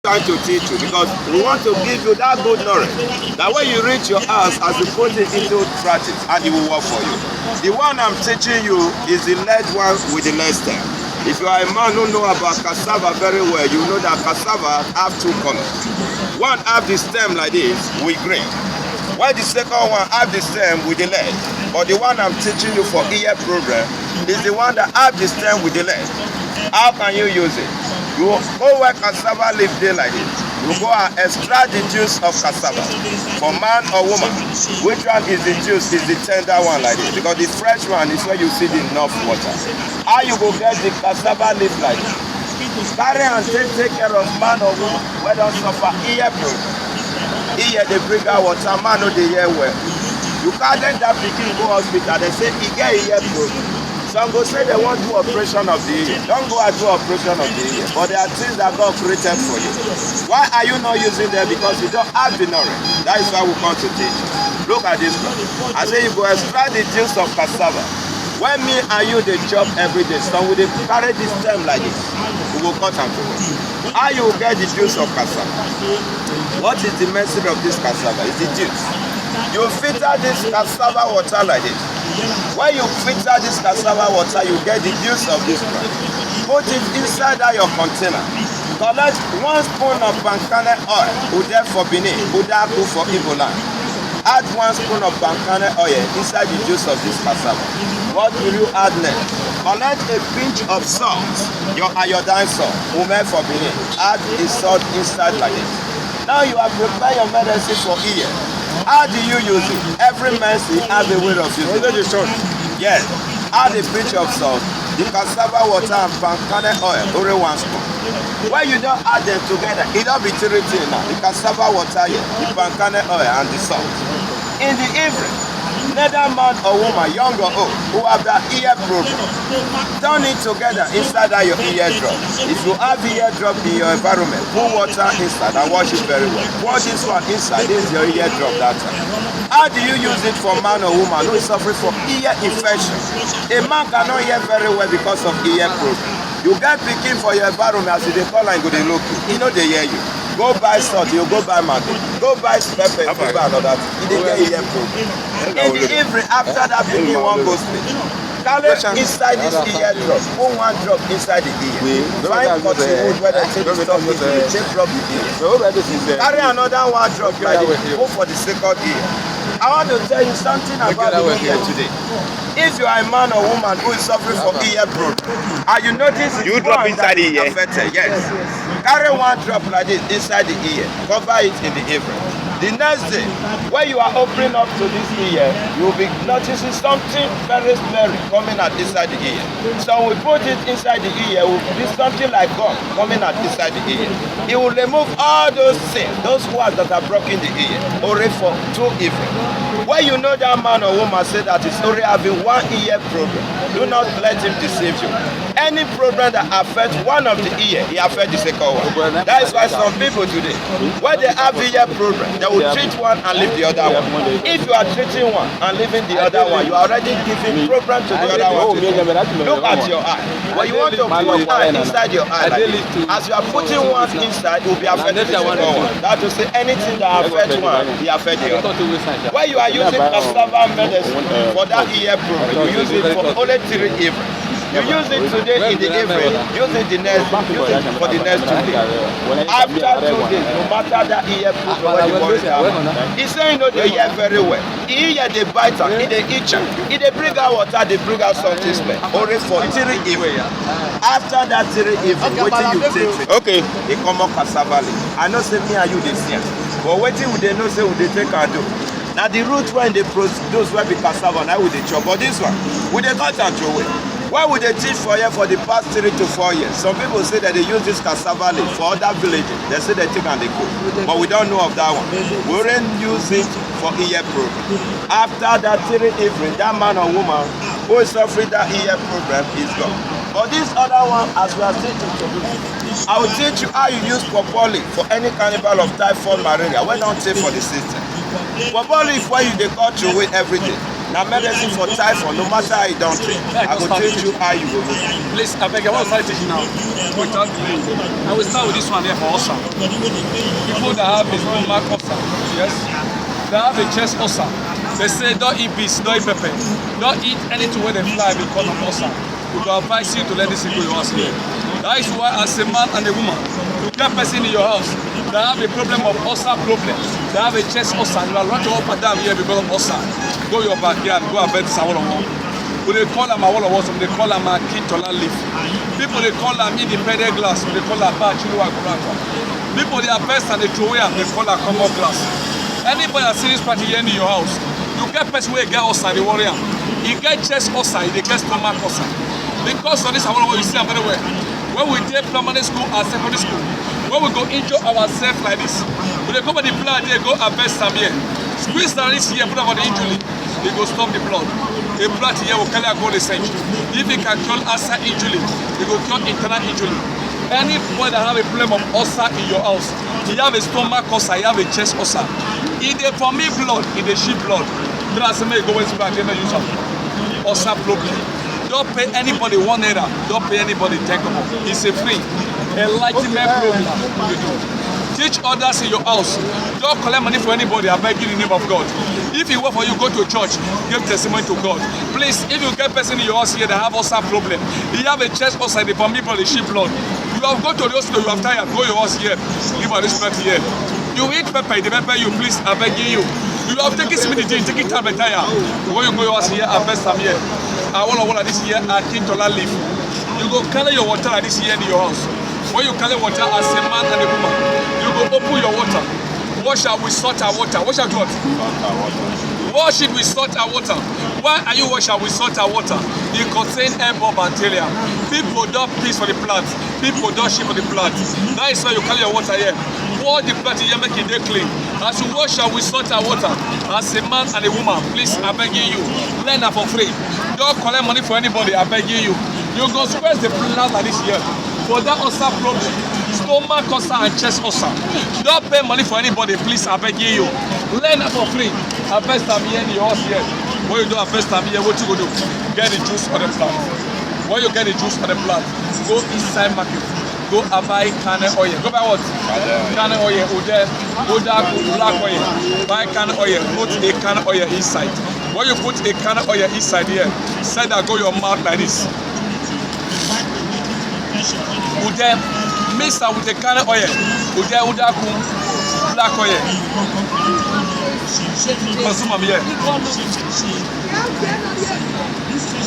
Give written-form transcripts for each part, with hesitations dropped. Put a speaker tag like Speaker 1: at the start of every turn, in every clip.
Speaker 1: trying to teach you because we want to give you that good knowledge that when you reach your house, as you put it into practice, and it will work for you. The one I'm teaching you is the lead one with the lead stem. If you are a man who know about cassava very well, you know that cassava have two colors. One have the stem like this with green, while the second one have the stem with the lead. But the one I'm teaching you for ear program is the one that have the stem with the lead. How can you use it? You go where cassava leaf dey like this. You go and extract the juice of cassava for man or woman. Which one is the juice? Is the tender one like this? Because the fresh one is where you see the enough water. How you go get the cassava leaf like this? Carry and take care of man or woman wey don suffer ear problem. Ear dey bring out water, man no dey hear well. You carry that pikin go hospital, they say e get ear problem. Some go say they want to do operation of the ear. Don't go and do operation of the ear. But there are things that God created for you. Why are you not using them? Because you don't have the knowledge. That is why we come to teach. Look at this one. I say you go extract the juice of cassava. When me and you they chop every day, some will they carry this stem like this. We will cut and go. How you get the juice of cassava? What is the message of this cassava? It's the juice. You filter this cassava water like this. When you filter this cassava water, you get the juice of this plant. Put it inside that your container. Collect 1 spoon of palm kernel oil, Ude for Benin, Udaku for Igbo land. Add 1 spoon of palm kernel oil inside the juice of this cassava. What will you add next? Collect a pinch of salt, your iodine salt, Ume for Benin. Add the salt inside like this. Now you have prepared your medicine for ear. How do you use it? Every mercy has a way of using it. Yes. Add a pinch of salt, the cassava water and palm kernel oil, only 1 spoon. When you don't add them together, it don't be irritating now. The cassava water here, the palm kernel oil and the salt. In the evening, neither man or woman, young or old, who have that ear problem, turn it together inside that your eardrum. If you have eardrum in your environment, put water inside and wash it very well. Wash this one inside, this is your eardrum that time. How do you use it for man or woman who is suffering from ear infection? A man cannot hear very well because of ear problem. You get picking for your environment as they call and go they look you know they hear you. Go buy salt, you go buy maggi, go buy pepper, you buy another thing. You dey get ear problem. In the evening after that pikin wan go sleep, carry inside this ear drop, put 1 drop inside the ear. Find cotton wood where they take the stuff the ear, take rub the ear. Carry another 1 drop like this, go for the second ear. I want to tell you something about the ear today. If you are a man or woman who is suffering from ear problem, and you notice you drop inside the ear, yes. Carry 1 drop like this inside the ear, cover it in the evening. The next day, when you are opening up to this ear, you will be noticing something very scary coming out inside the ear. So we put it inside the ear, it will be something like gum coming out inside the ear. It will remove all those things, those words that are blocking the ear, only for 2 evenings. When you know that man or woman say that is only having 1 ear problem, do not let him deceive you. Any problem that affects one of the ear, it affects the second one. That is why some people today, when they have ear problem, they will treat one and leave the other one. If you are treating one and leaving the other one, you are already giving problem to the other one. Look at your eye. When you want to put eye inside your eye, like this, as you are putting one inside, it will be affecting the second one. That will say anything that affects one, it affects the other. When you are using cassava medicine for that ear problem, you use it for only 3 evenings. You use it today in the evening, use it for the next 2 days. After 2 days, no matter that ear problem when you worry about, he's saying no, they hear very well. He hear they bite and he they itch. He they bring out water, they bring out something smell. Only for 3 evenings. After that 3 evenings, waiting you take it. Okay. They come up cassava leaf. I know say me and you they see. But waiting would they know say would they take and do. Now the root when they produce will be cassava, now with the chop. But this one, with the cut and throw away. Why would they teach for here for the past 3 to 4 years? Some people say that they use this cassava leaf for other villages. They say they take and they cook. But we don't know of that one. We don't use it for ear problem. After that 3 evening, that man or woman who is suffering that ear problem is gone. But this other one, as we are teaching today, I will teach you how you use pawpaw leaf for any carnival of typhoid malaria. We don't take for the system. Pawpaw leaf where you they cut away everything. Now medicine for typhoid, no matter how you don't drink. I will teach you how you will do.
Speaker 2: Please, I beg you, I want to start teaching now. Without delay. I will start with this one here for ulcer. People that have a stomach ulcer, yes, they have a chest ulcer. They say don't eat beets, don't eat pepper, don't eat anything where they fly because of ulcer. We will advise you to let this go your house here. That is why, as a man and a woman, you get person in your house that have a problem of ulcer problem, they have a chest ulcer, and you are running up and down here because of ulcer. Go your backyard, go and bed someone on one. They call them a wall of water, they call them a kintola leaf. People they call them independent glass, they call them a chiluwa gurata. People they are best and they throw away and they call them common glass. Anybody that see this party here in your house, you get person where you get ulcer, they worry am. You get chest ulcer, they get stomach ulcer. Because of this, I want to you see them very well. When we take primary school and secondary school, when we go injure ourselves like this, when they come at the blood, they go harvest some here. Squeeze down this here, put on the injury, they go stop the blood. The blood here will carry a goal essential. If it can cure ulcer injury, they go cure internal injury. Anybody that have a problem of ulcer in your house, you have a stomach ulcer, you have a chest ulcer. If they for me blood, if they sheep blood, that's the way go into back, they don't use up. Ulcer problem. Don't pay anybody £1, don't pay anybody £10. It's a free enlightenment program you do. Teach others in your house. Don't collect money for anybody. I beg you in the name of God. If it work for you, go to church, give testimony to God. Please, if you get person in your house here that have ulcer problem, you have a chest ulcer, they permit for the sheep blood. You have gone to the hospital, you have tired, go your house here, give a respect here. You eat pepper, the pepper you, please, I beg you. You have taken similitude, take it time and tire. When you go your house here, I best time here. I want to this year at Kintola leaf. You go carry your water like this year in your house. When you carry water as a man and a woman, you go open your water. Wash it with salt and water. Wash it what? Wash it with salt and water. Why are you washing with salt and water? It contains airborne bacteria. People don't piss for the plant. People don't shit for the plant. That is why you carry your water here. Wash the plant here, make it clean. As you wash it with salt and water, as a man and a woman, please, I beg you, learn that for free. Don't collect money for anybody, I beg you. You go squeeze the plant like this here. For that ulcer problem, stomach ulcer and chest ulcer. Don't pay money for anybody, please, I beg you. Learn that for free. I best time here in your house here. When you do a first time here, what you go do? Get the juice on the plant. When you get the juice on the plant, go inside market. Go and buy cane oil. Go buy what? Cane oil. Oda black oil. Buy cane oil. Put a cane oil inside. When you put a cane oil inside here, say that go your mouth like this. Ude mix am with a cane oil. Uda black oil. Consume am here.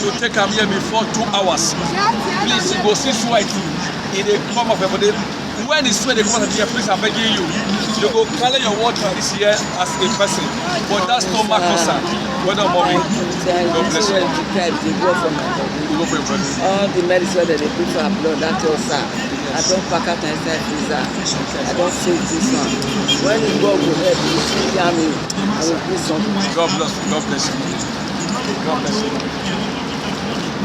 Speaker 2: You take am here before 2 hours. Please, you go see sweat in the form of a body. When the sweat they come out of here, please, I'm begging you. You go carry your water this year as a person. But that's stomach ulcer. Well done, mommy. God bless you.
Speaker 3: They go for my body.
Speaker 2: You go for your brother.
Speaker 3: All the medicine that they put for blood, that ulcer. I don't pack out inside freezer. I don't save this one. When you go to help you, tell me, I will put something.
Speaker 2: God bless you. God bless you. God bless you.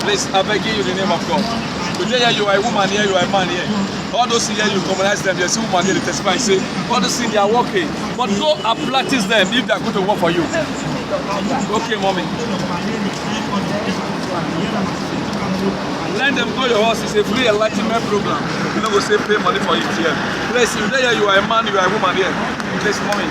Speaker 2: Please, I beg you in the name of God. Today you are a woman here, you are a man here. All those here you commonize them, you see woman here, they testify and say, all those things they are working. But go and practice them if they are going to work for you. Okay, mommy. Let them go your house. It's a free enlightenment program. You don't go say pay money for it here. Please, if there you are a man, you are a woman here. Please, mommy.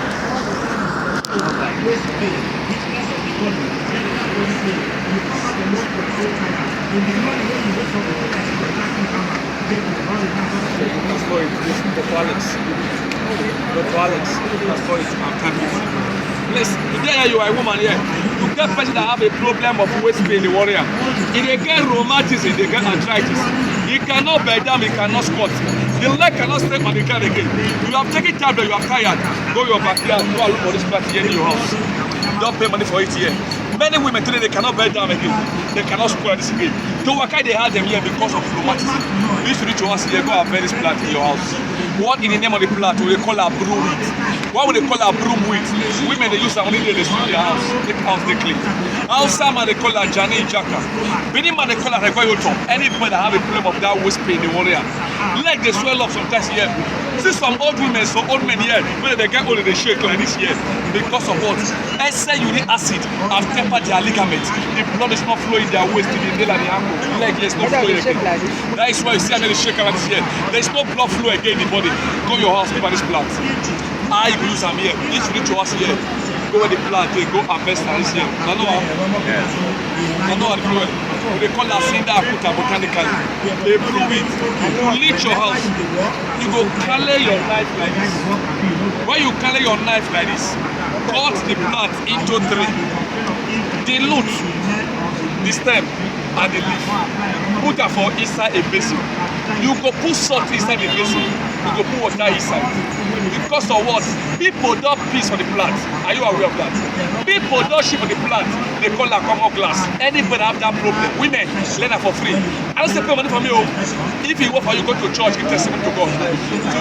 Speaker 2: Please, today you are a woman here. You get person that have a problem of waist pain, the warrior. If they get rheumatism, they get arthritis. He cannot bend down, he cannot squat. The leg cannot step on the ground again. You have taken tablet, you are tired. Go your backyard, go and look for this plant here in your house. Don't pay money for it here. Many women today, they cannot bend down again. They cannot squat this again. To Wakai, they had them here because of rheumatism. You used to reach your house here, go and bury this plant in your house. What in the name of the plant? We call her brew it. What would they call a broom with? Women they use that only they sweep their house, make house they clean. Outside man they call her Jani Jaka. Benin man they call her Regoyoto. Anybody that have a problem of that waist pain, the warrior. Leg they swell up sometimes here. See some old women, some old men here, when they get older they shake like this here. Because of what? Excess uric acid have tempered their ligaments. The blood is not flowing their waist to the nail and the ankle. Leg is not flowing again. That is why you see how they shake around this here. There is no blood flow again in the body. Go your house, give her this plant. I use them here. If you reach your house here, go where the plant, they go harvest this here. I know how. I know how to do it. They call that cinder akuta botanically. They brew it. You reach your house. You go carry your knife like this. When you carry your knife like this, cut the plant into 3. Dilute the stem and the leaf. Put that for inside a basin. You go put salt inside the basin. You go put water inside. Because of what? People don't piss for the plant. Are you aware of that? People don't shit for the plant. They call that common glass. Anybody have that problem? Women, learn that for free. I don't say pay money for me. If you work for you, go to church, give testimony to God.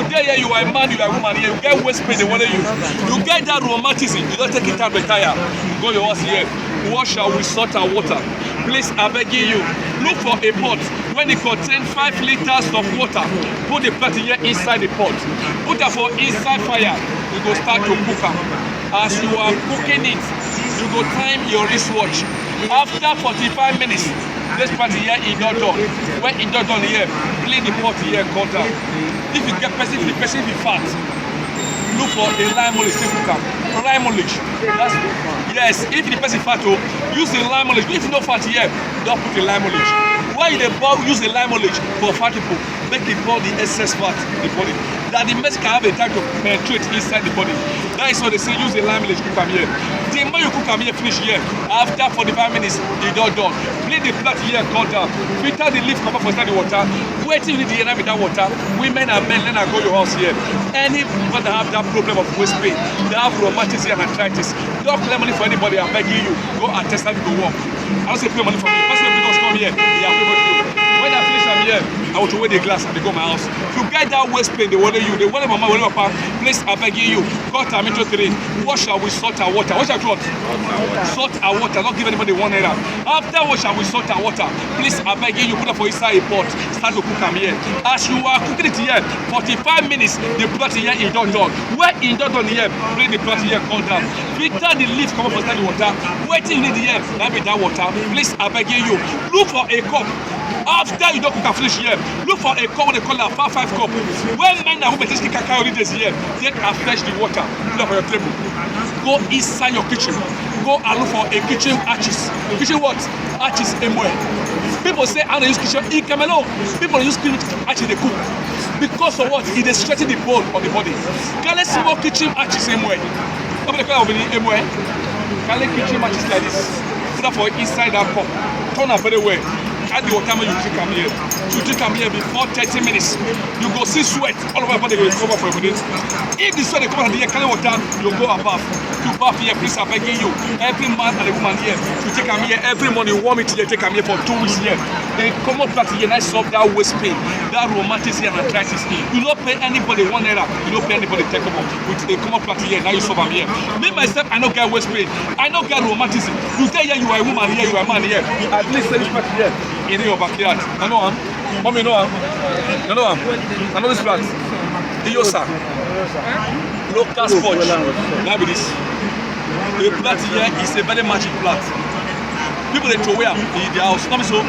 Speaker 2: Today, you are a man, you are a woman here. You get waist pain, they want you. You get that romanticism. You don't take it out, retire. Go your house here. Wash her with salt and water. Please, I beg you. Look for a pot. When it contains 5 liters of water, put the plant here inside the pot. Put that for inside fire. You go start to cook them. As you are cooking it, you go time your wristwatch. After 45 minutes, this part here is not done. When it's not done here, clean the pot here, cut down. If you get person, if the person be fat, look for a lime olive, take cook am. Lime olive. That's yes. If the person fat, use the lime olive. If you no fat here, don't put the lime olive. Why they use the lime olive for fat people? Make it burn the excess fat in the body. That the mess can have a time to penetrate inside the body. That is why they say use the lime olive cook am here. The more you cook am here, finish here. After 45 minutes, it's all done. Bleed the plant here, cut down. Filter the leaf, come up for inside the water. Wait till you need the air with that water. Women and men, let her go your house here. Anybody that have that problem of waist pain, they have rheumatism and arthritis. Don't collect money for anybody. I'm begging you. Go and test that to work. I don't say pay money for me. Person will come here. They are pay for you. When I finish I'm here, I will throw away the glass and they go to my house. If you get that waist pain, they want you. They want mama, want papa. Please, I'm begging you. Cut them into 3. Wash her with salt and water. Wash her with salt and water. Not give anybody 1 naira. After wash her with salt and water, please, I'm begging you. Put it for inside a pot. Start to cook them here. As you are cooking it here, 45 minutes, the plant here is not done. When it's not done here, bring the plant here, cut down. Filter the leaf, come up for inside the water. Waiting in the air, that be that water. Please, I'm begging you. Look for a cup. After you don't cook and finish here, look for a cup, they call it a 5 cup. When men and women just carry this here, take and fetch the water, put it for your table. Go inside your kitchen. Go and look for a kitchen arches. Kitchen what? Arches anywhere. People say I don't use kitchen in Camelo. People use kitchen arches they cook. Because of what? It is stretching the bone of the body. Can I small kitchen arches anywhere? What do they call it anywhere? Can I kitchen arches like this? Put it for inside that cup. Turn it very well. Add the water you drink am here. You drink am here before 30 minutes. You go see sweat all over your body will cover for a minute. If the sweat they come out here, carry water, you go above. You bath here, please I'm begging you. Every man and a woman here, you take am here every morning, warm it here, take am here for 2 weeks here. They come up back here, nice solve that waist pain, that rheumatism and arthritis. You don't pay anybody 1 naira, you don't pay anybody take up with they come up back here, now you solve am here. Me myself, I don't get waist pain, I don't get rheumatism. You tell here you are a woman here, you are a man here. At least send this back here. In your backyard. I know him. Mom, you know him. You know him. I know this plant. Iosa. Local sponge. Now be this. The plant here is a very magic plant. People they throw away in their house. Not so.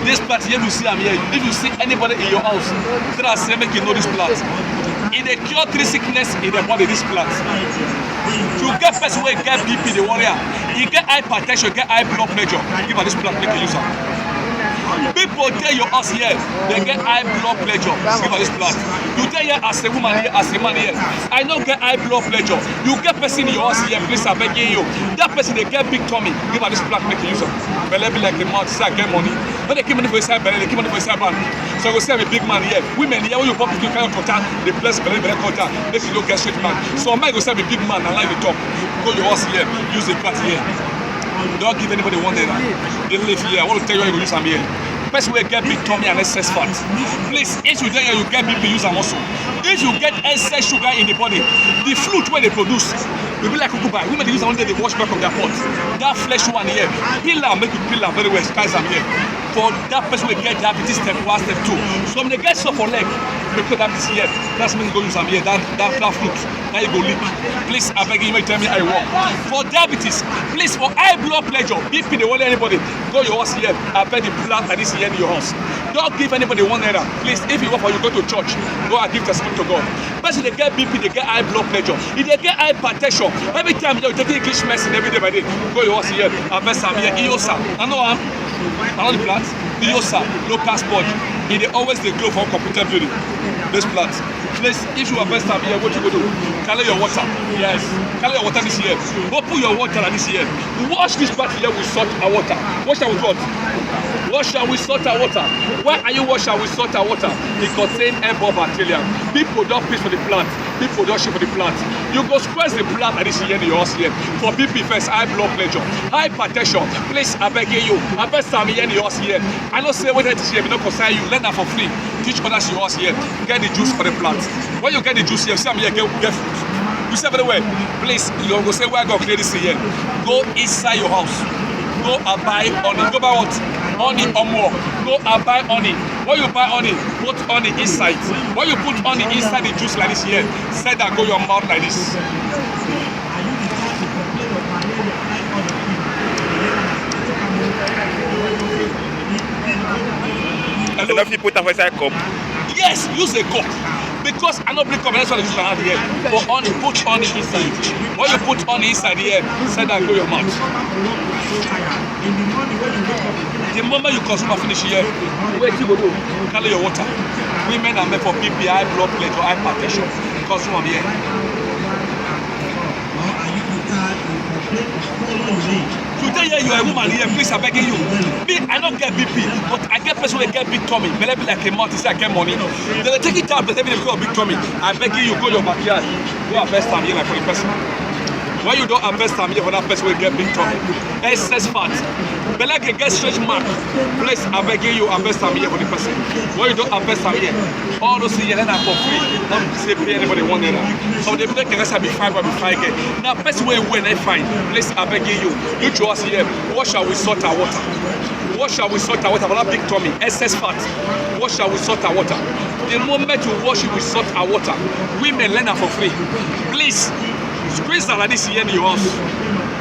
Speaker 2: This plant here you see am here. If you see anybody in your house, try to make you know this plant. It dey cure 3 sickness in the body. This plant. To get person who get BP, the warrior, he get hypertension, get high blood pressure. Give her this plant, make a use of. People tell your house here, they get high blood pressure. Give her this plant. You tell here as a woman here, as a man here, I don't get high blood pressure. You get person in your house here, please I'm begging you. That person they get big tummy. Give her this plant, make a use of. Belly be like the mouth, say I get money. When they keep money for inside belly, they keep money for inside man. So I go say I'm a big man here. Women here, when you pump to kind of cutter, they bless belly cutter, make you look get straight man. So I go say I'm a big man and like the top. Go your house here, use the plant here. Don't give anybody 1 naira. They live here. I want to tell you how you use them here. person will get big tummy and excess fat. Please, if you you get BP, use a muscle. If you get excess sugar in the body, the fluid where they produce will be like cucumber. Women they use one day they wash back from their pot. That flesh one here, peel am, make you peel am very well, skies am here. For that person will get diabetes step 1, step 2. So when they get stuff for leg, because diabetes here, that's when you go use am here. That fluid, now you go leak. Please, I beg you, may tell me I work. For diabetes, please, for high blood pressure, BP, they won't let anybody go your house here. I bet the blood like this here in your house. Don't give anybody 1 naira. Please, if you work for you go to church, go and give testimony to God. But they get BP, they get high blood pressure. If they get hypertension, every time you take English medicine every day by day, go your house here. I bet some here, EOSA. I know the plant, EOSA, local sponge. It always they glow for computer building. This plant. Please, if you are best time here, what you go do? Carry your water. Yes. Carry your water this year. Go put your water this year. Wash this part here with salt and water. Wash it with what? Wash it with salt and water. Why are you washing with salt and water? It contains airborne bacteria. People don't piss for the plant. People don't shit for the plant. You go squeeze the plant at this year in your house here. For BP first, high blood pressure, hypertension. Please, I beg you. I beg some here in your house here. I don't say whether this year, we don't concern you. Learn that for free. Teach others your house here. Get the juice for the plant. When you get the juice here, some here get fruit. You say very well. Please, you go say where God created this here. Go inside your house. Go and buy honey. Go buy what? Honey or more. Go and buy honey. When you buy honey, put honey inside. When you put honey inside the juice like this here, say that go your mouth like this.
Speaker 1: And if you put a cup.
Speaker 2: Yes, use a cup. Because I don't believe cup, that's what I use my hand here. For honey, put honey inside. When you put honey inside here, say that go your mouth. The moment you consume and finish here, wait till you go do. Carry your water. Women are made for BP, high blood pressure, hypertension. Consume them here. Today here you are a woman here, please I'm begging you. Me, I don't get BP, but I get person that get big tummy. May be like a month, say I get money. They take it out, but every day because of big tummy. I'm begging you, go your backyard. Go invest time here like for the person. When you don't invest time here for that person will get big tummy. Excess fat. But like a get stretch mark. Please I'm begging you, invest time here for the person. When you don't invest time here, all those here then are for free. Don't say pay anybody 1 naira. So they make the rest be 5 or be 5 Now best way when I find, please I'm begging you. You to us here, wash out with salt and water. Wash out with salt and water for that big tummy, excess fat. Wash out with salt and water. The moment you wash it with salt and water, women learn that for free. Please, squeeze that like this here in your house.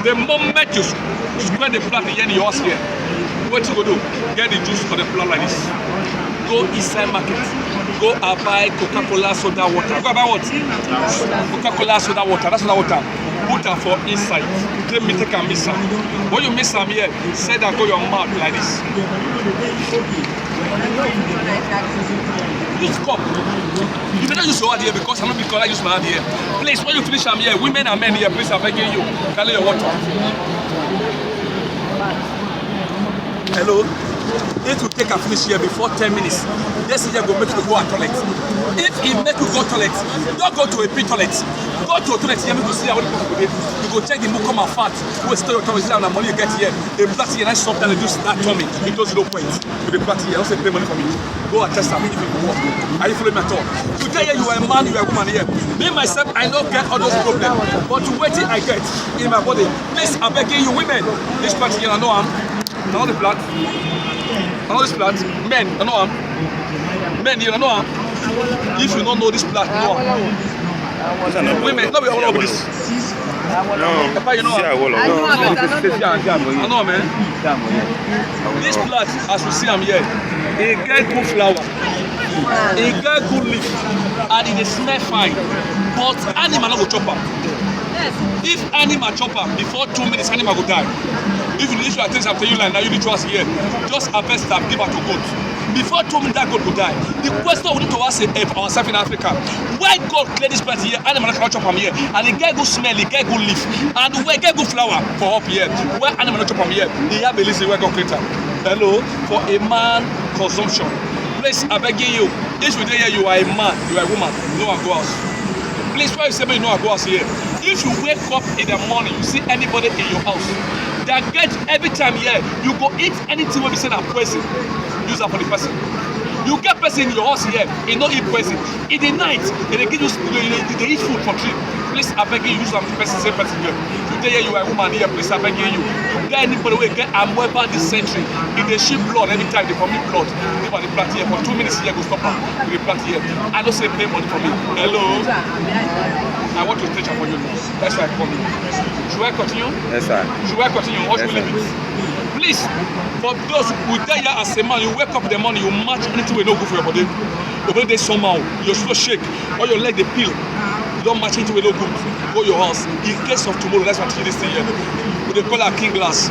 Speaker 2: The moment you squeeze the plant here in your house here, what you go do? Get the juice for the plant like this. Go inside market. Go and buy Coca-Cola soda water. Go and buy what? Coca-Cola soda water. That's soda water. Put them for inside. Let me take a miss them. When you miss them here, say that go your mouth like this. Use cup. You better use your hand here because I'm not because I use my hand here. Please, when you finish them here, women and men here, please I'm begging you. Carry your water. Hello? If you take a finish here before 10 minutes, this is go make you go to toilet. If it make you go to toilet, don't go to a pit toilet. Go to a toilet here, make you see how the people go. You go check the mucum and fat. Who is still your tummy, see how the money you get here. The blood here, nice soft and reduce that tummy. It does 0 points. With the blood here, I don't say pay money for me. Go and test them if it will work. Are you following me at all? Today here, you are a man, you are a woman here. Me myself, I don't get all those problems. But to wait till I get in my body, please, I'm begging you, women. This part here, I know I'm. Now the blood. Now this plant, men, you know men, you know if you don't know this plant, no women, no, we all know this. No, you know, I know, man. This plant, as you see, I'm here. It get good flower, it get good leaf, and it smell fine. But animal no go chop am. If animal chop am before 2 minutes, animal go die. If you are things I'm telling you like now, you need to ask here. Just harvest them, give her to goat. Before 2 minutes, that goat will die. The question we need to ask ourselves in Africa: why God clear this plant here? Animal cannot chop them here, and they get good smell, they get good leaf, and we get good flower for up here. Why animal not chop them here? They have a list where God created. Hello, for a man consumption. Please, I beg you. If you here, you are a man, you are a woman. No one go out. Please, why you say you know I go out here? If you wake up in the morning, you see anybody in your house that get every time here, you go eat anything when we say that poison. use that for the person. You get person in your house here, he not eat person. In the night, they give you, they eat food for tree. Please, I beg you, use some person, same person here. Today you are a woman here, please, I beg you. You get anybody who get Amoeba this century. If they ship blood every time they commit blood, they want the plant here for 2 minutes here, go stop her. The plant here. I don't say pay money for me. Hello. I want to teach her for you. That's why I come in. Should I continue?
Speaker 1: Yes, sir.
Speaker 2: Should I continue? What should we leave it? Please, for those who tell you as a man, you wake up in the morning, you match anything will not good for your body. Your body somehow, your slow shake, or your leg they peel. You don't match anything will not good. Go your house. In case of tomorrow, that's what this thing here. They call her king glass.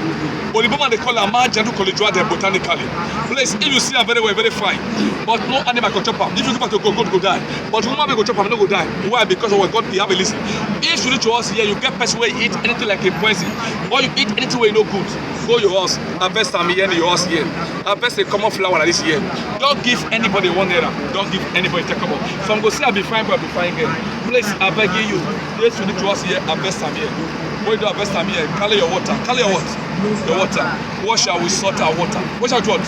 Speaker 2: But the woman they call her man jadu college botanically. Please, if you see her very well, very fine. But no animal can chop her. If you go back to God go die. But woman will go chop her, no go die. Why? Because of what God you have a listen. If you reach your house here, you get person where you eat anything like a poison, or you eat anything where you no good. Go your house, harvest some here in your house here. Harvest a common flower like this here. Don't give anybody £1. Don't give anybody take about. Some go say I'll be fine, but I'll be fine again. Please, I beg you. Yes, you need to house here, harvest some here. When you do harvest some here, carry your water. Carry your what? Your water. Wash her with salt and water. Wash her with what?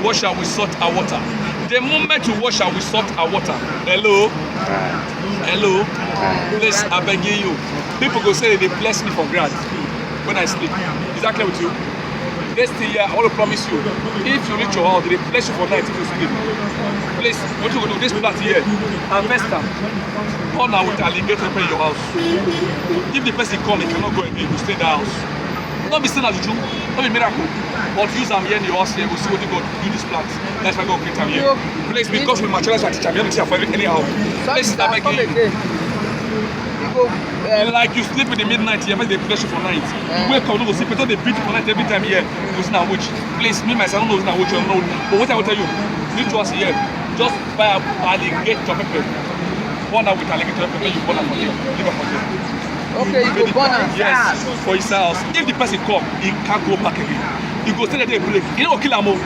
Speaker 2: Wash her with salt and water. The moment you wash her with salt and water, hello? Hello? Please, I beg you. People go say they bless me for grant when I sleep. Is that clear with you? This thing here, I want to promise you, if you reach your house, they bless you for night if you sleep. Please, what you go do, this plant here, harvest them. Burn her with alligator in your house. If the person come, he cannot go again, you stay in the house. Don't be saying as you do, don't be miracle. But use them here in your house here, we'll see what you go do this plant. That's why God create them here. Please, because we materialize our teacher, we don't teach for anyhow. Please, I'm begging you. Like you sleep in the midnight here, they bless you for night. You wake up, you go sleep, but they beat you for night every time here. You see now which. Please, me myself, I don't know now which, I don't know. But what I will tell you, you need to us here, just buy a alligator pepper. Burn her with alligator pepper, you burn her for here. Leave her for here.
Speaker 3: Okay, you go burn am.
Speaker 2: Yes, for his house. If the person come, he can't go back again. He go stay there, they break. He don't kill him,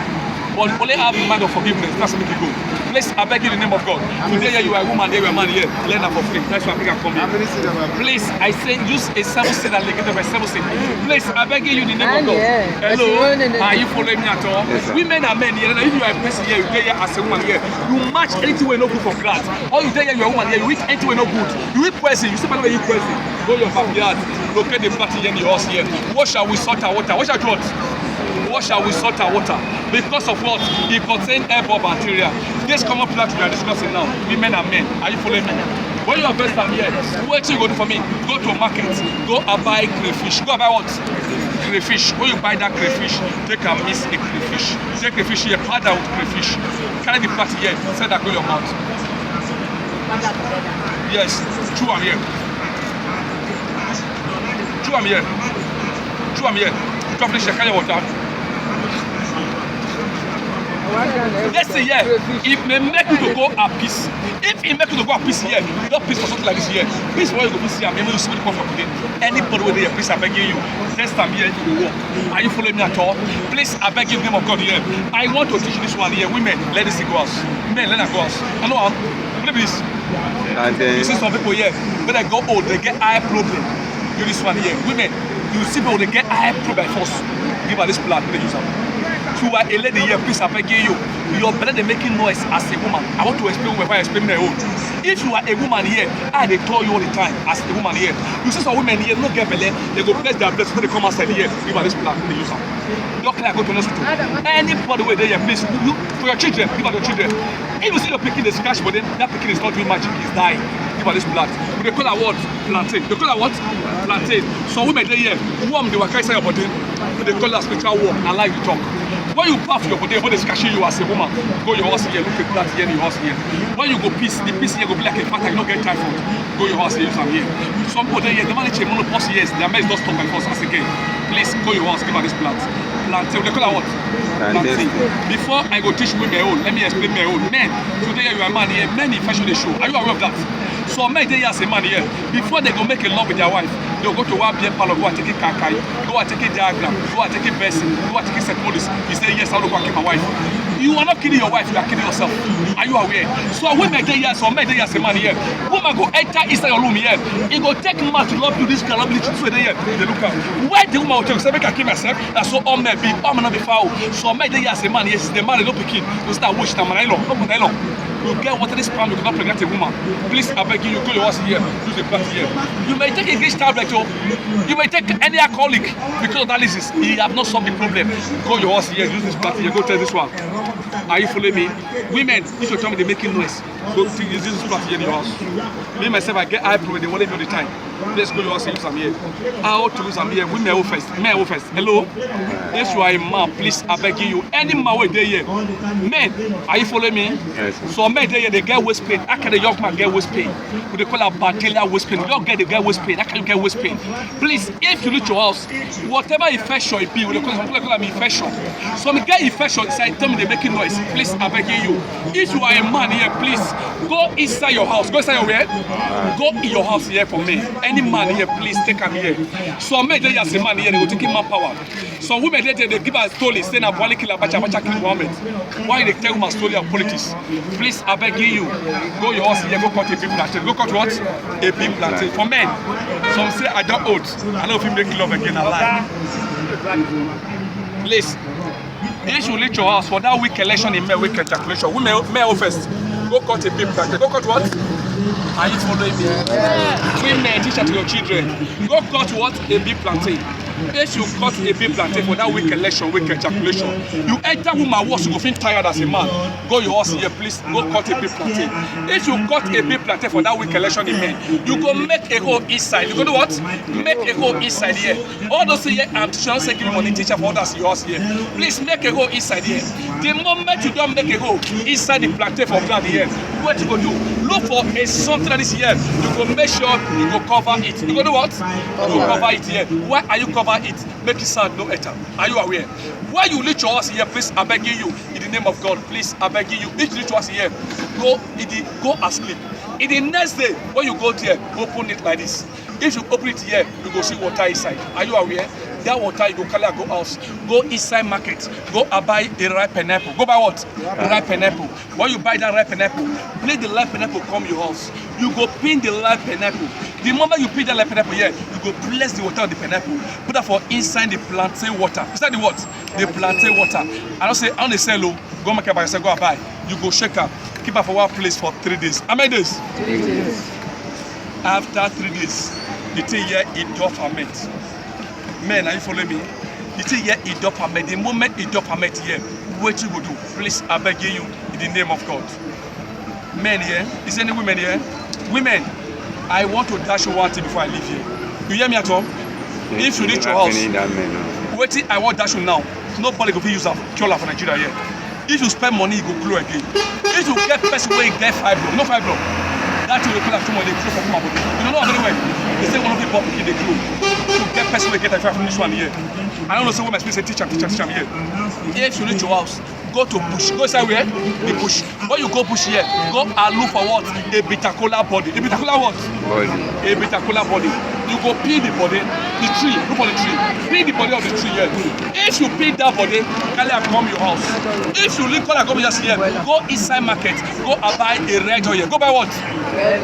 Speaker 2: but only have the mind of forgiveness. That's make it go. Please, I beg you in the name of God. Today you are a woman, there you are a man here. Learn her for free. That's why I think I come here. Please, I say use a 7-seed alligator by 7-seed. Please, I beg you in the name of God. Hello, are you following me at all?
Speaker 1: Yes,
Speaker 2: women are men here. If you are a person here, you stay here as a woman here. You match anything where no good for class. Or you stay here, you are a woman here. You eat anything where no good. You eat poison. You see by the way you eat poison. Go your backyard. Locate the party here in your house here. Wash her with salt and water. Wash her with what? Wash her with salt and water. Because of what? It contains airborne bacteria. This common plant we are discussing now, women and men. Are you following me? When you are best time here, what you go do for me? Go to a market, go and buy crayfish. Go and buy what? Crayfish. When you buy that crayfish, take and mix a crayfish. Take crayfish here, powder with crayfish. Carry the plant here, send that go your mouth. Yes, chew am here. Chew am here. Chew am here. Drop the shake, carry water. Let's say yeah, it may make you to go a piece. If it make you to go a piece here, not piece for something like this here. Piece where you go piece here, maybe you see the comfort today. Anybody with there, please I beg you. Next time here you will walk. Are you following me at all? Please I beg you in the name of God here. I want to teach you this one here. Women, let this go us. Men, let that go us. Hello, believe this.
Speaker 1: And then
Speaker 2: You see some people here, when they go old, they get eye problem. Do this one here. Women, you see people they get eye problem by force. Give her this plant, they use them. You are a lady here, please I beg you. Your belly they making noise as a woman. I want to explain before I explain my own. If you are a woman here, they tell you all the time as a woman here. You see some women here, no get belly, they go place their breast when they come outside here. Give her this plant, they use them. Don't care, go to the hospital. Anybody where they here, please, you, for your children, give her your children. If you see your picking the scratch, but then that picking is not doing magic, he's dying. Give her this plant. They call her what? Plantain. They call her what? Plantain. So women they here, warm, they were carrying your body. They call her spiritual warm, and like you talk. When you bath your body, everybody is catching you as a woman. Go your house here, look at that here in your house here. When you go piece, the piece here go be like a fat, you don't get typhoid. Go your house here, use them here. Some people here, the manage a monopause years, their mess don't stop by force as again. Please go your house, give her this plant. Plantain, they call her what? Plantain. Before I go teach women my own, let me explain my own. Men, today you are a man here, men in fashion they show. Are you aware of that? So men they as a man here, before they go make a love with their wife, they'll go to one beer parlor, go and take a kakai, go and take a diagram, go and take a person, go and take a set police. He say, yes, I want to go and keep my wife. You are not killing your wife, you are killing yourself. Are you aware? So women dey here, some men dey here, some man here. Woman go enter inside your room here. It go take man to love you this kind of ability so they here. They look at why the woman will tell you, say make I kill myself. That's so all men not be foul. So men dey here as a man, yes, the man is not picking. You start wish na man long, not long. You get water this sperm, you cannot pregnant a woman. Please, I beg you, go your house here, use a plant here. You may take English tablet, you may take any alcoholic because of dialysis. You have not solved the problem. Go your house here, use this plant here, go test this one. Are you following me? Women, if you tell me they're making noise, go to use this plant here in your house. Me myself, I get eye problem, they want me all the time. Let's go to your house and use them here. How to use them here? Women will first. Men will first. Hello? If you are a man, please, I beg you. Any man will there here. Men, are you following me? Yes. So men there here, they get waist pain. How can a young man get waist pain? They call it bacterial waist pain. You don't get the waist pain. How can you get waist pain? Please, if you reach your house, whatever infection it be, they call it infection. So me get infection inside, tell me they're making noise. Please, I beg you. If you are a man here, please, go inside your house. Go inside your where? Go in your house here for me. Any man here, please take him here. So men there as a man here, they go take him manpower. Some women there, they give us story, saying that Buhari kill Abacha kill Muhammad. Why they tell my story of politics? Please, I beg you, go your house here, go cut a big plantain. Go cut what? A big plantain. For men, some say I don't old. I know if you make love again, I lie. Please, if you leave your house for that week election in May week ejaculation, women first. Go cut a big plantain. Go cut what? Are you following me? Women, teach that to your children. Go cut what? A big plantain. If you cut a big plantain for that week election, week ejaculation, you enter woman house, you go feel tired as a man. Go your house here, please. Go cut a big plantain. If you cut a big plantain for that week election in men, you go make a hole inside. You go do what? Make a hole inside here. All those here, I'm teaching, say give me money, teacher for others in your house here. Please make a hole inside here. The moment you don't make a hole inside the plantain for ground here, what you go do? Look for a something like this here. You go make sure you go cover it. You go do what? You go cover it here. Why are you cover it? Make it sound no better. Are you aware? Why you reach your house here, please, I beg you, in the name of God, please, I beg you, if you reach your house here, go asleep. In the next day, when you go there, open it like this. If you open it here, you go see water inside. Are you aware? That water, you go carry go house. Go inside market. Go buy a ripe pineapple. Go buy what? Ripe pineapple. When you buy that ripe pineapple, let the ripe pineapple come your house. You go pin the ripe pineapple. The moment you pin the ripe pineapple here, you go place the water on the pineapple. Put that for inside the plantain water. Inside the what? The plantain water. I don't say, I don't say low. Go make it by yourself. Go buy. You go shake her. Keep her for one place for 3 days. How many days?
Speaker 3: 3 days.
Speaker 2: After 3 days, the thing here it does ferment. Men, are you following me? The thing here it does ferment. The moment it does ferment here, what you go do? Please, I beg you in the name of God. Men here, is there any women here? Women, I want to dash you one thing before I leave here. You hear me at all? If you reach your house, wait I want dash you now. Nobody go use a killer for Nigeria here. If you spend money, you go glow again. If you get person where you get fibro, no fibro. That will call after money, they glow for my body. You don't know very well. They say one of the people they glow. You get person where you get a fibro from this one here. I don't know so what my speech say teacher here. If you reach your house, go to bush. Go inside where? The bush. When you go bush here, go and look for what? A bitter cola body. A bitter cola what? Body. A bitter cola body. You go peel the body, the tree. Look for the tree. Peel the body of the tree here. If you peel that body, carry am come your house. If you leave cola come just here, go inside market. Go and buy a red oil. Go buy what?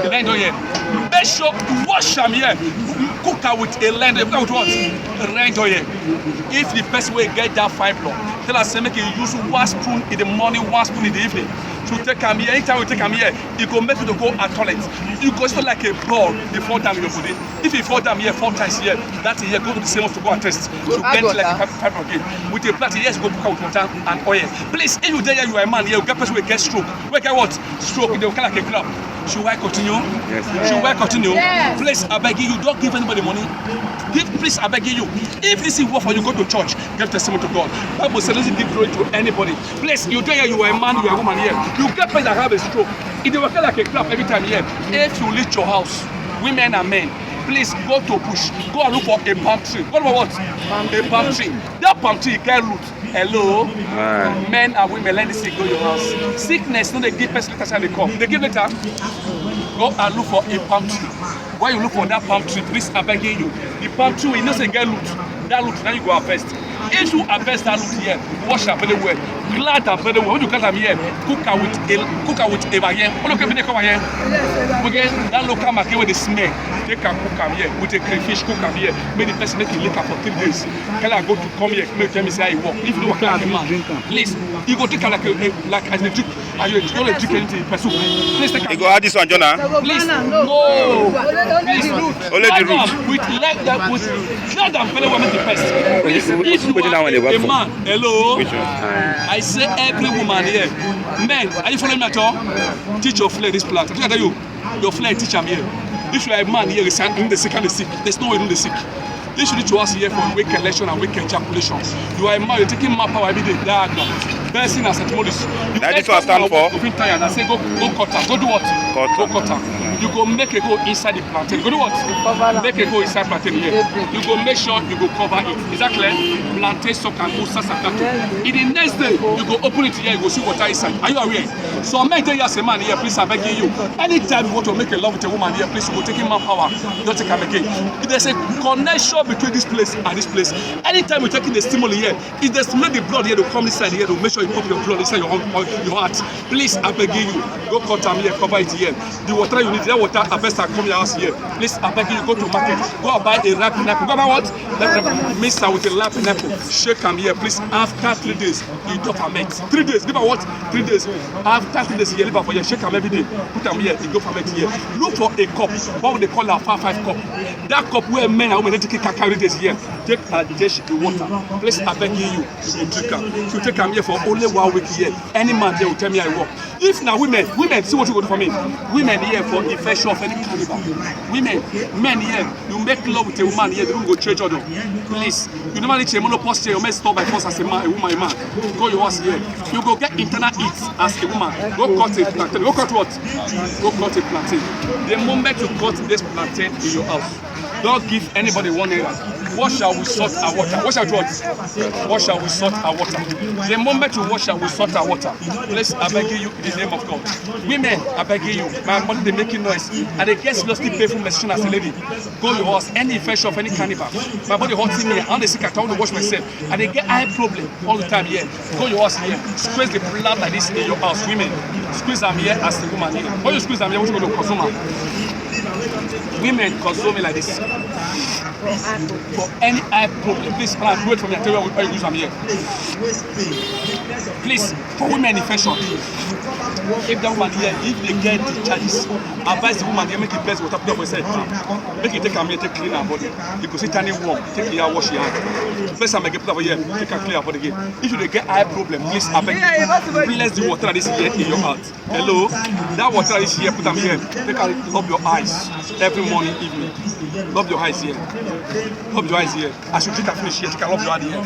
Speaker 2: Red oil. Make sure to wash am here. Cook am with a red oil. Cook am with what? Red oil. If the person will get that fibro, tell us say make you use 1 spoon in the morning, 1 spoon in the evening. To take am here, anytime you take am here, it go make you to go at toilet. You go feel like a ball, you fall down in your body. If you fall down here 4 times here, that year go to the same house to go and test. To bend like a fibro again. With a plant, yes, go cook out with water and oil. Please, if you there you are a man here, you get person will get stroke. We get what? Stroke, they will kind of like a club. Should I continue? Yes. Should I continue? Yes. Please, I beg you, don't give anybody money. Please, I beg you. If this is work for you, go to church, give testimony to God. Bible says doesn't give glory to anybody. Please, you there you are a man, you are a woman here. You get people that have a stroke. It will kind of like a club every time here. If you reach your house, women and men, please go to bush. Go and look for a palm tree. What about what? A palm tree. That palm tree can root. Hello, men and women, let me see go your house. Sickness, no, they give person later time they come. They give later. Go and look for a palm tree. Why you look for that palm tree? Please, I beg you. The palm tree, you know, say get root. That root, now you go harvest. If you harvest that root here, wash am very well, glad am very well. When you cut am here, cook am with eba here. What local people come here? Okay, that local market where they smell, take am cook am here with a crayfish, cook am here. Make the person make it liquor for 3 days. Can I go to come here? Make tell me say I work. If you work as a man, please, you go take am like as a drink. And you don't drink anything, pursue. Please take am.
Speaker 1: You go add this one, Jonah.
Speaker 2: Please, no. Please,
Speaker 1: Only the root.
Speaker 2: With leg that with glad and fellow women the first. Please, if you are a man, hello. I say every woman here, men, are you following me at all? Teach your flare this plant. I tell you, your flare teach them here. If you are a man here, the sick and the sick. There's no way in the sick. This should to us here for weak election and weak ejaculation. You are a man, you're taking my power every day. Diagram. Bursting as a modus.
Speaker 1: That is what I stand for.
Speaker 2: And I say go cut her. Go do what? Go cut her. You go make it go inside the plantain. Go do what? Make it go inside plantain here. You go make sure you go cover it. Is that clear? Plantain soak and ulcers and plantain. In the next day, you go open it here, you go see water inside. Are you aware? So men tell you as a man here, please I'm begging you. Anytime you want to make a love with a woman here, please you go take him manpower. Don't take him again. If there's a connection between this place and this place, anytime you're taking the stimuli here, if they stimulate the blood here to come inside here to make sure you pump your blood inside your heart, please I'm begging you. Go cut them here, cover it here. The water you need, that water harvest and come your house here. Please I'm begging you, go to market, go and buy a ripe pineapple. Go buy what? Mix am with a ripe pineapple. Shake them here, please. After 3 days, you don't ferment. 3 days, give her what? 3 days. After 3 days, you leave her for here. Shake them every day. Put them here, you go ferment here. Look for a cup. What would they call a 5 cup? That cup where men and women take carry this here. Take a dish with water. Please I'm begging you, you drink them. You take them here for only 1 week here. Any man there will tell me I work. If now women, see what you go do for me. Women here for infection of any caliber. Women, men here, you make love with a woman here, they don't go church order. Please, you never reach a monopause here, you may stop by force as a man, a woman, a man. Go your house here. You go get internal heat as a woman. Go cut a plantain. Go cut what? Go cut a plantain. The moment you cut this plantain in your house, don't give anybody 1 naira. What shall we salt our water? What shall we do? What shall we salt our water? The moment you wash and we salt our water, please I beg you in the name of God. Women, I beg you, my body they making noise and they get seriously painful menstruation as a lady. Go your house, any infection of any cannibal. My body hurting me, I'm the sick, I want to wash myself. And they get eye problem all the time here. Go your house here, squeeze the blood like this in your house. Women, squeeze them here as a woman here. When you squeeze them here, what you going to consume them? Women consume me like this. For any eye problem, please plan, do it for me. I tell you how you use them here. Please, for women infection, if that woman here, if they get the charges, advise the woman here, make it bless water, put up for yourself. Make it take her here, take clean her body. You can see tiny warm, take here, wash your hand. Bless her, make it put over here, take her clean her body again. If you get eye problem, please, I beg you, bless the water that is here in your heart. Hello, that water that is here, put them here, take her, rub your eyes every morning, evening. Rub your eyes here. Rub your eyes here. As you drink and finish here, take a rub your eye here.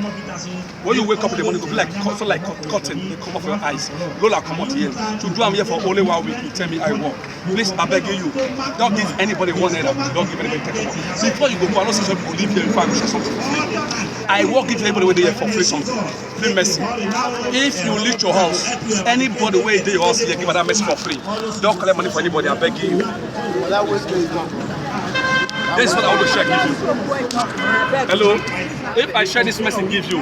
Speaker 2: When you wake up in the morning, it will be like cotton, they come off your eyes. Roll come out here. To do I'm here for only 1 week, you tell me I walk. Please, I beg you, don't give anybody 1 naira. Don't give anybody 10 naira. Before you go, I know some people leave here before I go share something for free. I walk into anybody where they here for free something. Free mercy. If you leave your house, anybody where they your house here, give that mercy for free. Don't collect money for anybody, I beg you. This is what I want to share give you. Hello? If I share this message give you,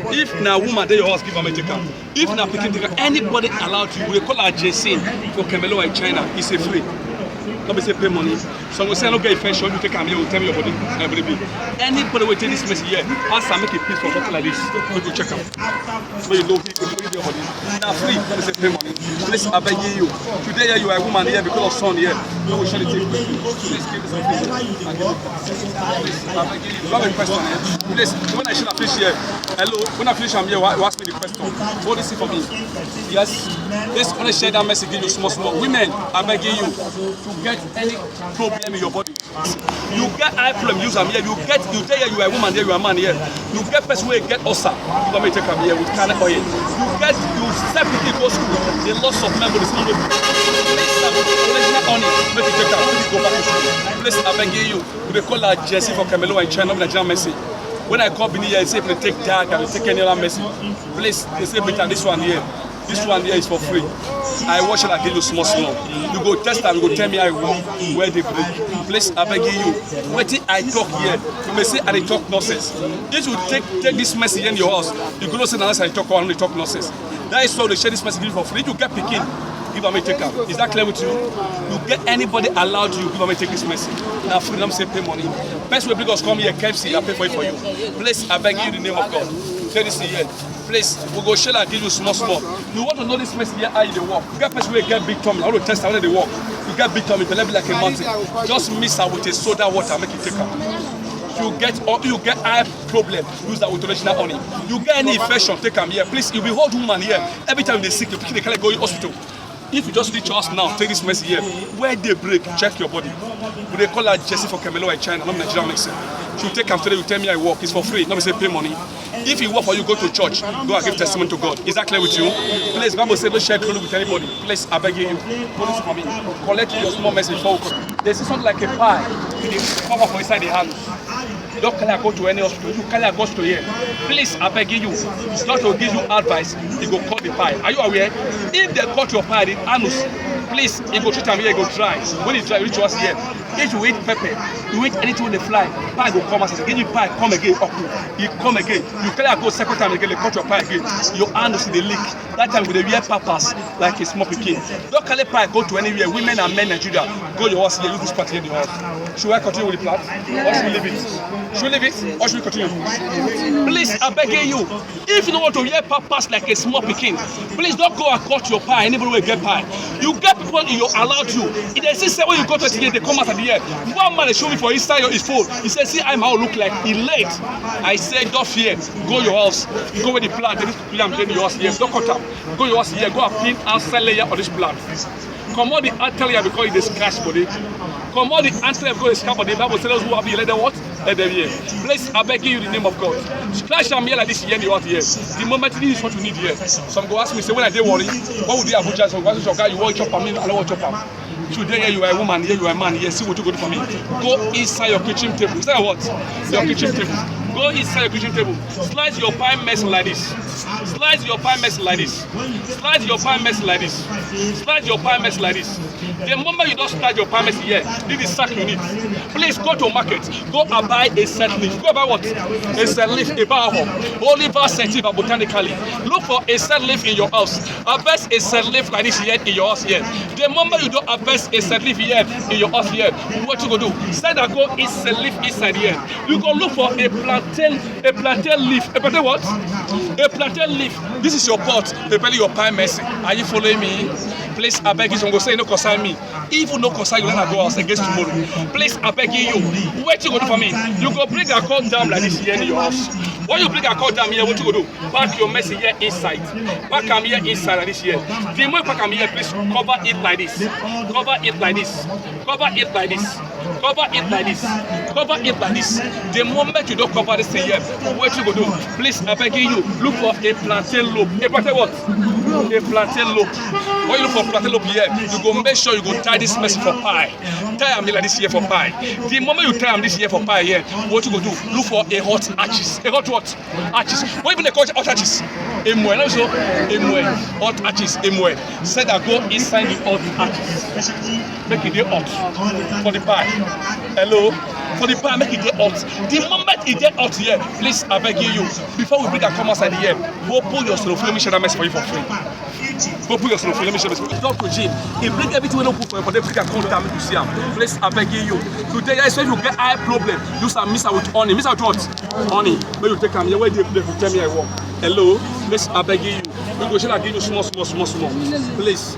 Speaker 2: if now woman there your house give a take her. If now picking take her, anybody allowed to, we call her JC for Kemelo in China, it's a free. Don't be say pay money. So we say no get infection, you take her here, will tell me your body. Anybody will take this message here, ask her make a piece for something like this. We go check out. So you go give your body. Now free, don't be say pay money. Please I beg you. Today you are a woman here because of son here. No we share the thing with you. Please give me something. Please I beg you. You have a question here. Please when I should have finished here. Hello, when I finish I'm here, ask me the question. What is it for me? Yes. This when I share that message give you small. Women, I beg you to get any problem in your body. You get eye problem, use them here. You tell here you are a woman here, you are a man here. You get person where you get ulcer. You come take them here with carrot oil. You step into go school. The loss of memory is not make it take out. Go back to school. Please I beg you. We call her Jesse for Camelo and China Nigerian Messi. When I call Bini here, I say if they take tag and take any other message. Please, they say better this one here. This one here is for free. I wash it, I give you small. You go test and you go tell me how it work. Where they break. Please, I beg you. Wait I talk here. You may say I talk nonsense. If you take this message in your house, you go say unless I talk or only talk nonsense. That is why they share this message for free. If you get picking, give me take up. Is that clear with you? You get anybody allowed you, give me take this message. Now freedom say pay money. Best way because come here, KFC, I pay for it for you. Please, I beg you in the name of God. Tell this here. Please, we go share and give you small. You want to know this message here, how they walk. You get person where you get big tummy. I want to test how they walk. You get big tummy, it will be like a mountain. Just mix out with a soda water, make it take up. You get eye problem, use that with original honey. You get any infection, take them here. Please, you be hold woman here. Every time they sick, they can't go in hospital. If you just reach us now, take this message here. Where they break, check your body. They call her Jessie for Camelo in China, not Nigeria makes sense. You take them today, you tell me I work, it's for free. Not say pay money. If you work for you, go to church, go and give testimony to God. Is that clear with you? Please, Bible says don't share clothes with anybody. Please, I beg you, police for me. Collect your small message before we come. There's something like a pie. You cover for inside the house. You don't carry a go to any hospital. You carry a go to here. Please, I beg you. Not to give you advice. You go cut the pie. Are you aware? If they cut your pie, the anus, please, you go treat them here. You go dry. When it's dry, you reach us here. If you eat pepper, you eat anything when they fly, pie will come as give you pie, come again, you come again. You carry a go second time again, they cut your pie again. Your anus in the leak. That time with the wear papas like a small pikin. Don't carry pie go to anywhere. Women and men in Nigeria, go your house here. You do party in the house. Should I continue with the plan, or should we leave it? Should we leave it, or should we continue? Please, I beg you. If you don't want to wear papas like a small pikin, please don't go and cut your pie. Anybody will get pie. You get people you allowed you. If they see when you go to it, they come out at the end. One man they show me for inside his phone. He said, "See, I'm how look like he late." I said, "Don't fear. Go your house. Go with the plant. There is I'm getting your house here. Don't cut up. Go your house here. Go and clean outside layer of this plant. Come on the outer layer because it is scratch body. Come on the outer layer because it's scratch body. The Bible says, "Who have you let them what? Let them hear." Please, I beg you in the name of God. Splash them here like this here in the water here. The moment this is what you need here. Some go ask me, say, when I dey worry, what would you have? Some go ask me, you want chop me? I don't want chop am. Today here you are a woman, here you are a man, here see what you go do for me. Go inside your kitchen table. Inside what? Your kitchen table. Go inside your kitchen table. Slice your pie mess like this. Slice your pie mess like this. Slice your pie mess like this. Slice your pie mess like this. The moment you don't start your pie mess here, this is sack you need. Please go to market. Go and buy a set leaf. Go buy what? A set leaf, a barrel. Oliver sativa botanically. Look for a set leaf in your house. Harvest a set leaf like this here in your house here. The moment you don't harvest a set leaf here in your house here, what you go do? Instead of go is set leaf inside here. You go look for a plantain leaf. A plantain what? A plantain leaf. This is your pot. Prepare your pie messy. Are you following me? Please, I beg you, don't go say no concern me. If you no concern you, let her go out against tomorrow. Please, I beg you. What you go do for me? You go bring a cord down like this here in your house. When you bring a cord down here, what you go do? Pack your messy here inside. Pack them here inside like this here. The more you pack them here, please cover it like this. Cover it like this. Cover it like this. Cover it like this. Cover it like this. The moment you don't cover this thing here, what you go do? Please, I beg you, look for a plantain loop. A plantain what? A plantain loop. When you look for plantain loop here, you go make sure you go tie this message for pie. Tie them like this here for pie. The moment you tie them this here for pie here, what you go do? Look for a hot arches. A hot what? Arches. What even they call it hot arches? Emwe. Let me show. Emwe. Hot arches. Emwe. Said that go inside the hot arches. Make it get hot for the pie. Hello? For the pie, make it get hot. The moment it get hot here, please, I beg you, before we bring a come outside here, go pull your slow. Let me share that message for you for free. Go pull your slow. Let me share that message. Talk to Jim. He bring everything we don't put for you, but they bring a contact to see him. Please, I beg you. Today, I said you get eye problem. You start miss out with honey. Miss out what? Honey. When you take them here, where they tell me I walk. Hello? Please, I beg you. We go share and give you small. Please.